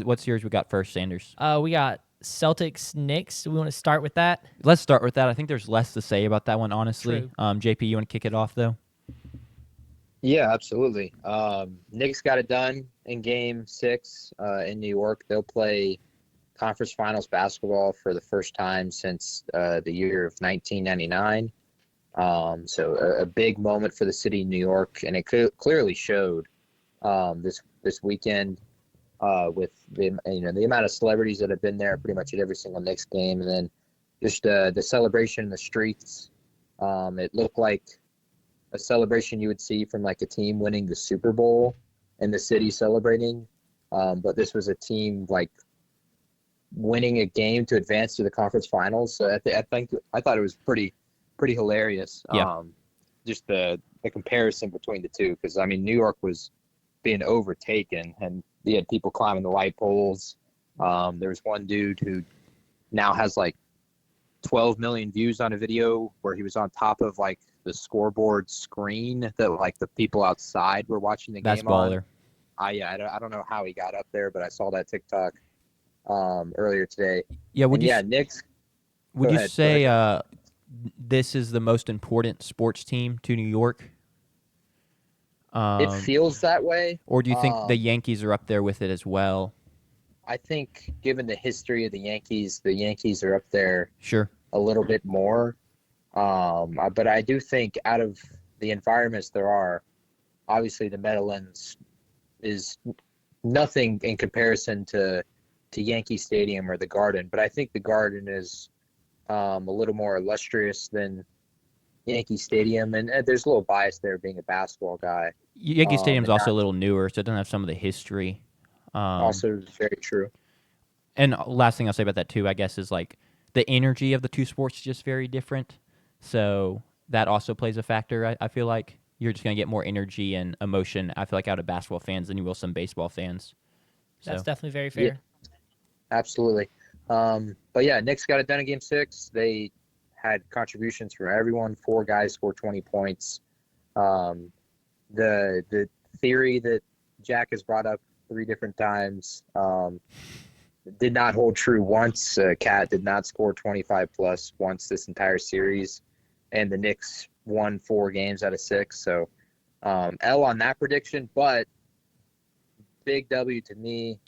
What series we got first, Sanders? We got Celtics Knicks. Do we want to start with that? Let's start with that. I think there's less to say about that one, honestly. True. JP, you want to kick it off, though? Yeah, absolutely. Knicks got it done in Game 6 in New York. They'll play conference finals basketball for the first time since the year of 1999. So a big moment for the city of New York, and it clearly showed this weekend with the amount of celebrities that have been there pretty much at every single Knicks game, and then just the celebration in the streets. It looked like a celebration you would see from like a team winning the Super Bowl and the city celebrating, but this was a team like winning a game to advance to the conference finals. So I thought it was pretty hilarious. Yeah. Just the comparison between the two, because I mean New York was being overtaken, and you had people climbing the light poles. There was one dude who now has like 12 million views on a video where he was on top of like the scoreboard screen that like the people outside were watching the That's game baller. on. I don't know how he got up there, but I saw that TikTok earlier today. Yeah, Knicks. Would Go you ahead, say this is the most important sports team to New York? It feels that way. Or do you think the Yankees are up there with it as well? I think given the history of the Yankees are up there Sure. a little bit more. But I do think out of the environments there are, obviously the Meadowlands is nothing in comparison to Yankee Stadium or the Garden. But I think the Garden is a little more illustrious than Yankee Stadium, and there's a little bias there being a basketball guy. Yankee Stadium's also a little newer, so it doesn't have some of the history. Also very true. And last thing I'll say about that too, I guess, is like the energy of the two sports is just very different. So that also plays a factor. I feel like you're just going to get more energy and emotion, I feel like, out of basketball fans than you will some baseball fans. That's definitely very fair. Yeah, absolutely. But yeah, Knicks got it done in Game 6. They had contributions from everyone. 4 guys scored 20 points. The theory that Jack has brought up 3 different times did not hold true once. Cat did not score 25 plus once this entire series, and the Knicks won 4 games out of 6. So L on that prediction, but big W to me.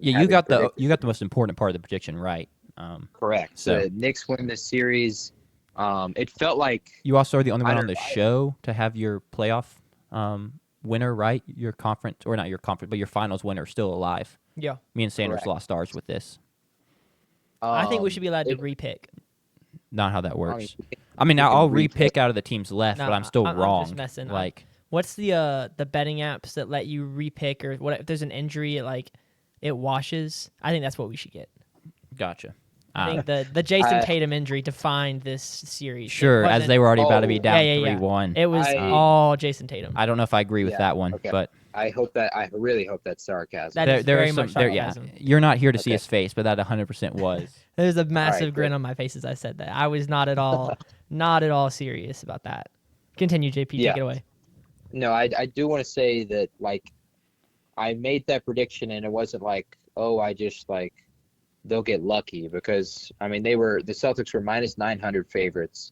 You got the most important part of the prediction right. Correct. So the Knicks win this series. It felt like you also are the only one on the show to have your playoff winner, right? Your conference, or not your conference, but your finals winner still alive. Yeah. Me and Sanders Correct. lost ours with this. I think we should be allowed to repick. Not how that works. I mean, now I'll repick out of the teams left, but I'm still wrong. I'm just messing. Like, what's the betting apps that let you repick, or what if there's an injury, it washes? I think that's what we should get. Gotcha. I think the Jason Tatum injury defined this series. Sure, as they were already about to be down 3-1. It was all Jason Tatum. I don't know if I agree with that one, but I really hope that's sarcasm. That is very much sarcasm. You're not here to see his face, but that 100% was. There's a massive grin on my face as I said that. I was not at all serious about that. Continue, JP. Take it away. No, I do want to say that I made that prediction, and it wasn't like, I just they'll get lucky, because I mean the Celtics were minus 900 favorites.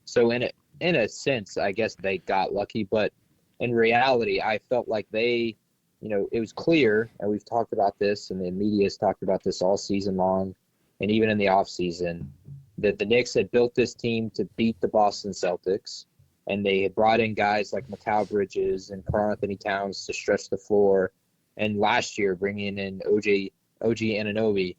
So in a sense, I guess they got lucky, but in reality, I felt like they, it was clear, and we've talked about this, and the media has talked about this all season long, and even in the off season, that the Knicks had built this team to beat the Boston Celtics, and they had brought in guys like Mikal Bridges and Karl-Anthony Towns to stretch the floor, and last year bringing in OG Anunoby.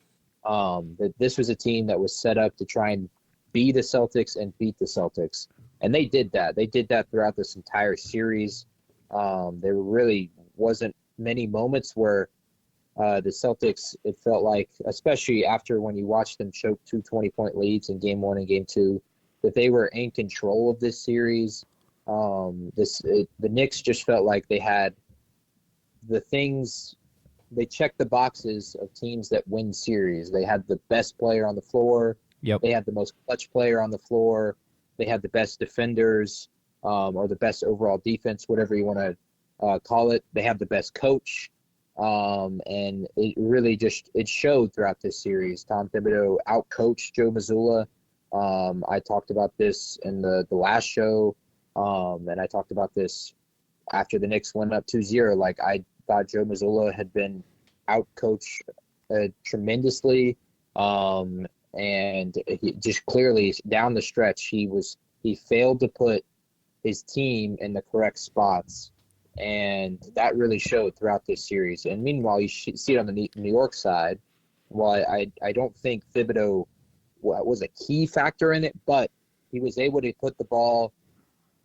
That this was a team that was set up to try and be the Celtics and beat the Celtics. And they did that. They did that throughout this entire series. There really wasn't many moments where the Celtics, it felt like, especially after when you watched them choke 2 20-point leads in Game 1 and Game 2, that they were in control of this series. The Knicks just felt like they had the things. They checked the boxes of teams that win series. They had the best player on the floor. Yep. They had the most clutch player on the floor. They had the best defenders, or the best overall defense, whatever you want to call it. They have the best coach. And it really it showed throughout this series. Tom Thibodeau outcoached Joe Mazzulla. I talked about this in the last show, and I talked about this after the Knicks went up 2-0. Like, I thought Joe Mazzulla had been outcoached tremendously, and he just clearly down the stretch he failed to put his team in the correct spots, and that really showed throughout this series. And meanwhile, you see it on the New York side. While I don't think Thibodeau was a key factor in it, but he was able to put the ball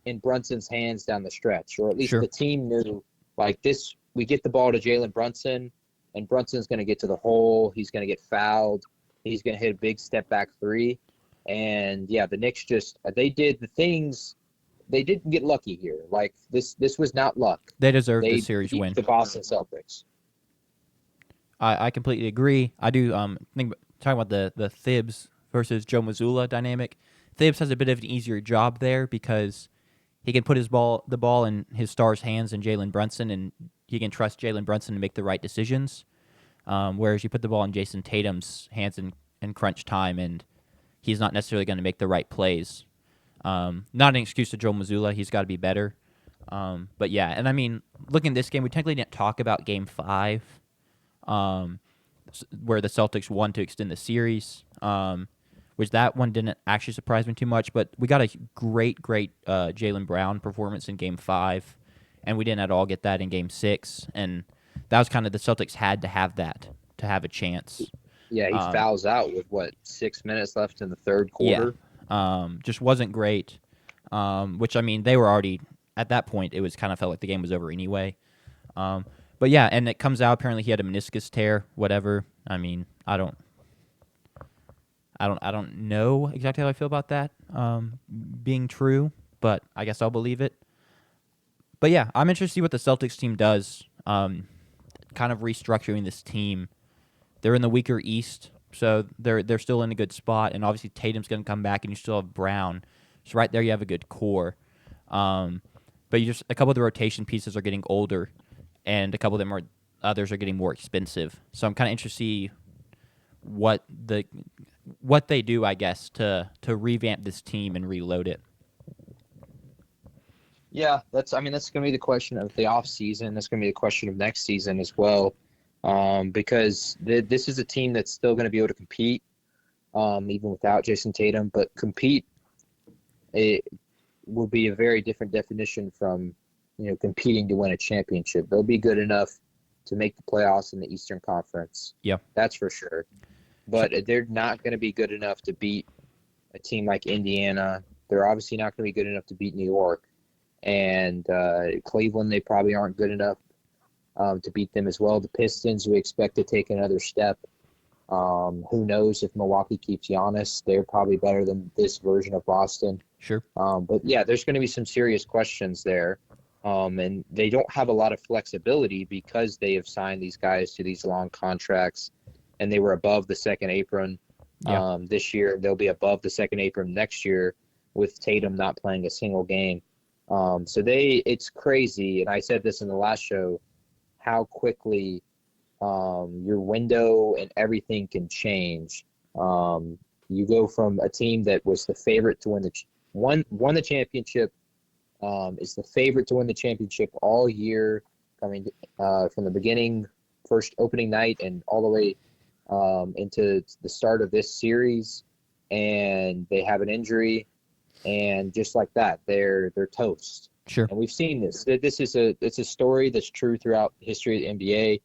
in Brunson's hands down the stretch, or at least Sure. the team knew, like, this, we get the ball to Jalen Brunson, and Brunson's going to get to the hole. He's going to get fouled. He's going to hit a big step back three. And yeah, the Knicks they did the things. They didn't get lucky here. Like, this was not luck. They deserve They the series beat win. the Boston Celtics. I completely agree. I do think talking about the Thibs versus Joe Mazzulla dynamic. Thibs has a bit of an easier job there because he can put the ball in his star's hands and Jalen Brunson, and he can trust Jalen Brunson to make the right decisions. Whereas you put the ball in Jason Tatum's hands in crunch time, and he's not necessarily going to make the right plays. Not an excuse to Joe Mazzulla. He's got to be better. But yeah, and I mean, looking at this game, we technically didn't talk about Game 5, where the Celtics won to extend the series, which that one didn't actually surprise me too much. But we got a great Jaylen Brown performance in Game 5, and we didn't at all get that in Game 6. And that was kind of the Celtics had to have that to have a chance. Yeah, he fouls out with 6 minutes left in the third quarter. Yeah, just wasn't great. Which, I mean, they were already at that point. It was kind of felt like the game was over anyway. But yeah, and it comes out apparently he had a meniscus tear. Whatever. I mean, I don't know exactly how I feel about that being true, but I guess I'll believe it. But yeah, I'm interested to see what the Celtics team does. Kind of restructuring this team. They're in the weaker East, so they're still in a good spot, and obviously Tatum's going to come back, and you still have Brown. So right there, you have a good core. But a couple of the rotation pieces are getting older, and a couple of others are getting more expensive. So I'm kind of interested to see what they do, I guess, to revamp this team and reload it. Yeah, that's going to be the question of the off season. That's going to be the question of next season as well, because this is a team that's still going to be able to compete, even without Jason Tatum. But compete, it will be a very different definition from competing to win a championship. They'll be good enough to make the playoffs in the Eastern Conference. Yeah, that's for sure. But they're not going to be good enough to beat a team like Indiana. They're obviously not going to be good enough to beat New York. And Cleveland, they probably aren't good enough to beat them as well. The Pistons, we expect to take another step. Who knows if Milwaukee keeps Giannis? They're probably better than this version of Boston. Sure. But yeah, there's going to be some serious questions there. And they don't have a lot of flexibility because they have signed these guys to these long contracts, and they were above the second apron this year. They'll be above the second apron next year with Tatum not playing a single game. So it's crazy, and I said this in the last show, how quickly your window and everything can change. You go from a team that was the favorite to won the championship, is the favorite to win the championship all year, coming from the beginning, first opening night, and all the way into the start of this series, and they have an injury. And just like that, they're toast. Sure. And we've seen this. It's a story that's true throughout the history of the NBA.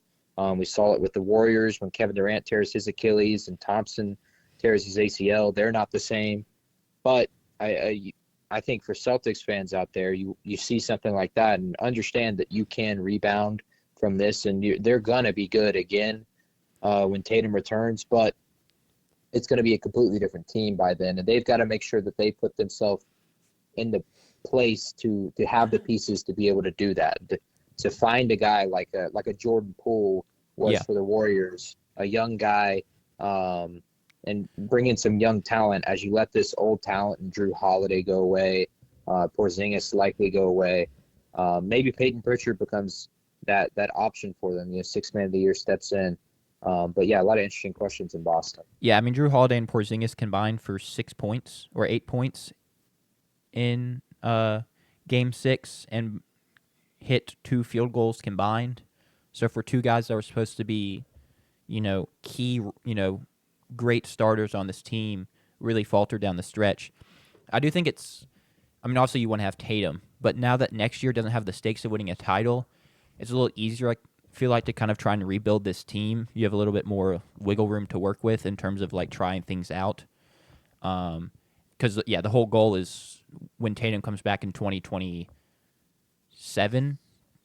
We saw it with the Warriors when Kevin Durant tears his Achilles and Thompson tears his ACL. They're not the same. But I think for Celtics fans out there, you see something like that and understand that you can rebound from this, and they're gonna be good again when Tatum returns. But it's going to be a completely different team by then, and they've got to make sure that they put themselves in the place to have the pieces to be able to do that. To find a guy like a Jordan Poole was for the Warriors, a young guy, and bring in some young talent as you let this old talent and Drew Holiday go away, Porzingis likely go away. Maybe Peyton Pritchard becomes that option for them. Sixth man of the year steps in. But yeah, a lot of interesting questions in Boston. Yeah, I mean, Drew Holiday and Porzingis combined for 6 points or 8 points in Game 6 and hit 2 field goals combined. So for two guys that were supposed to be, key, great starters on this team, really faltered down the stretch. I do think obviously you want to have Tatum, but now that next year doesn't have the stakes of winning a title, it's a little easier, I feel like, to kind of try and rebuild this team. You have a little bit more wiggle room to work with in terms of, like, trying things out. Because, the whole goal is when Tatum comes back in 2026,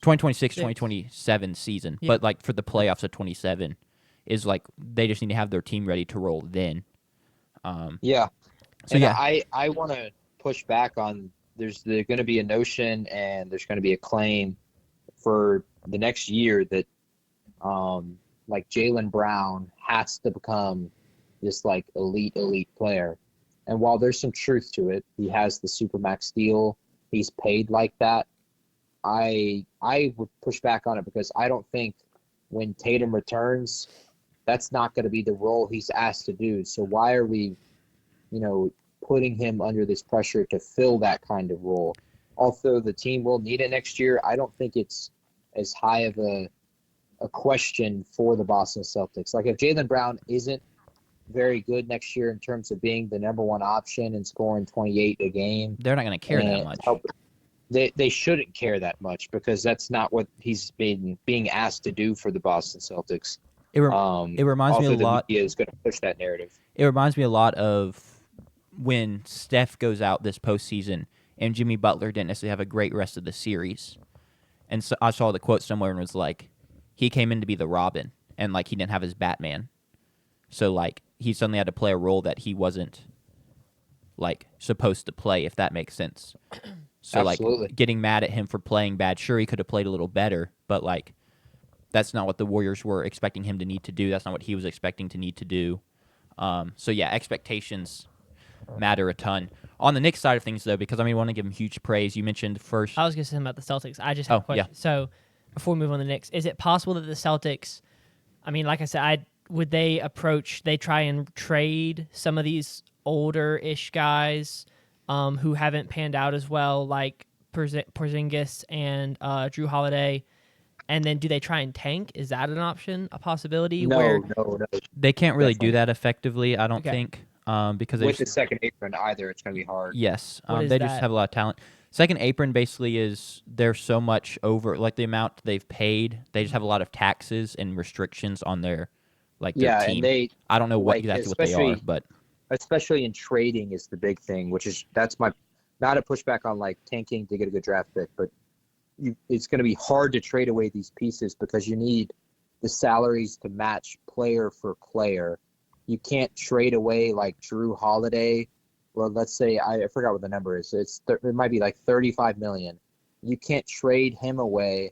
2027 season. Yeah. But, like, for the playoffs of 27 is, like, they just need to have their team ready to roll then. Yeah. So, and yeah. I want to push back on there's going to be a notion and there's going to be a claim for the next year that like Jaylen Brown has to become this like elite player. And while there's some truth to it, he has the Supermax deal, he's paid like that. I would push back on it because I don't think when Tatum returns, that's not going to be the role he's asked to do. So why are we, putting him under this pressure to fill that kind of role? Although the team will need it next year, I don't think it's as high of a question for the Boston Celtics. Like if Jaylen Brown isn't very good next year in terms of being the number one option and scoring 28 a game, They're not going to care that much. They shouldn't care that much because that's not what he's been being asked to do for the Boston Celtics. It reminds me a lot. The media is going to push that narrative. It reminds me a lot of when Steph goes out this postseason and Jimmy Butler didn't necessarily have a great rest of the series. And so I saw the quote somewhere and it was like, he came in to be the Robin and like he didn't have his Batman. So like he suddenly had to play a role that he wasn't like supposed to play, if that makes sense. So Absolutely. Like getting mad at him for playing bad, sure he could have played a little better, but like that's not what the Warriors were expecting him to need to do. That's not what he was expecting to need to do. So yeah, expectations matter a ton. On the Knicks side of things, though, because I want to give him huge praise. You mentioned first. I was going to say something about the Celtics. I just have a question. Yeah. So before we move on to the Knicks, is it possible that the Celtics, like I said, would they try and trade some of these older-ish guys who haven't panned out as well, like Porzingis and Drew Holiday, and then do they try and tank? Is that an option, a possibility? No. They can't really Definitely. do that effectively, I don't think, because with the second apron either, it's going to be hard. Yes, What is they that? just have a lot of talent. Second apron basically is they're so much over, like the amount they've paid. They just have a lot of taxes and restrictions on their their team. And I don't know exactly what they are, but especially in trading is the big thing, that's my not a pushback on like tanking to get a good draft pick, but it's going to be hard to trade away these pieces because you need the salaries to match player for player. You can't trade away like Drew Holiday. Well, let's say I forgot what the number is. It might be like $35 million. You can't trade him away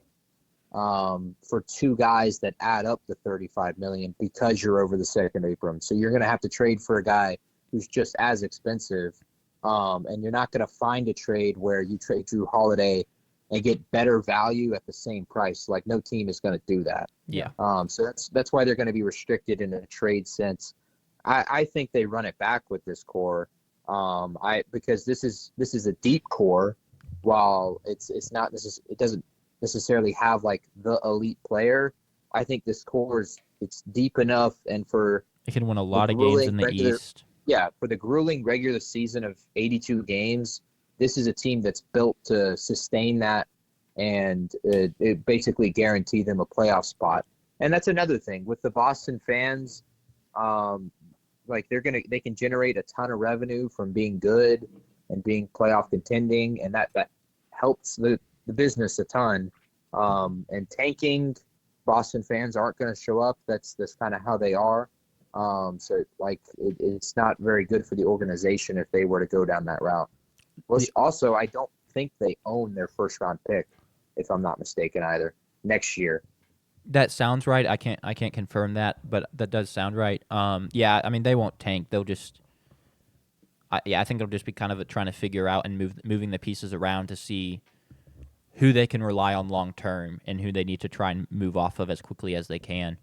for two guys that add up to $35 million because you're over the second apron. So you're going to have to trade for a guy who's just as expensive, and you're not going to find a trade where you trade Drew Holiday and get better value at the same price. Like no team is going to do that. yeah. So that's why they're going to be restricted in a trade sense. I think they run it back with this core. Because this is a deep core, while it doesn't necessarily have like the elite player. I think this core it's deep enough, and for It can win a lot of games in the East. Yeah, for the grueling regular season of 82 games, this is a team that's built to sustain that, and it basically guarantee them a playoff spot. And that's another thing with the Boston fans. They can generate a ton of revenue from being good and being playoff contending, and that helps the business a ton. And tanking, Boston fans aren't going to show up. That's kind of how they are. So it's not very good for the organization if they were to go down that route. Also, I don't think they own their first round pick, if I'm not mistaken, either next year. That sounds right. I can't confirm that, but that does sound right. Yeah, they won't tank. They'll just, I think it'll just be kind of trying to figure out and moving the pieces around to see who they can rely on long term and who they need to try and move off of as quickly as they can.